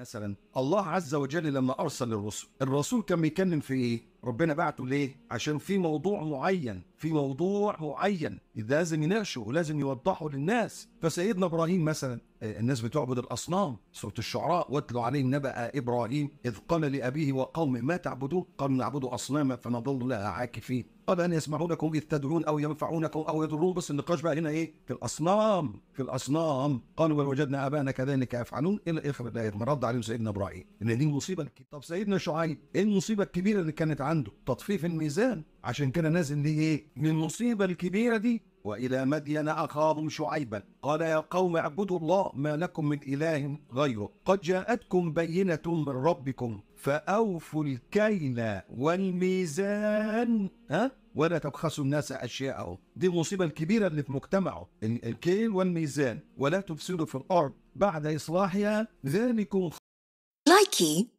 مثلا الله عز وجل لما ارسل الرسول كان بيتكلم في ايه؟ ربنا بعته ليه؟ عشان في موضوع معين لازم يناقشه ولازم يوضحه للناس. فسيدنا ابراهيم مثلا، الناس بتعبد الاصنام، سوره الشعراء واتلوا عليهم نبأ ابراهيم اذ قال لابيه وقومه ما تعبدون قالوا نعبد اصناما فنظل لها عاكفين قال ان يسمعونكم اذ تدعون او ينفعونكم او يضرون. بس النقاش بقى هنا ايه؟ في الاصنام قالوا بل وجدنا ابانا كذلك يفعلون الى اخر الايه. رد عليهم سيدنا ابراهيم ان دي مصيبه. طب سيدنا شعيب ايه المصيبه الكبيره اللي كانت عنده؟ تطفيف الميزان. عشان كده نازل ليه ايه؟ من المصيبه الكبيره دي والى مدين اخاهم شعيبا قال يا قوم اعبدوا الله ما لكم من اله غيره قد جاءتكم بينه من ربكم فاوفوا الكيل والميزان ولا تبخسوا الناس اشياءهم. دي المصيبه الكبيره اللي في مجتمعه، الكيل والميزان. ولا تفسدوا في الارض بعد اصلاحها ذلكم. لايكي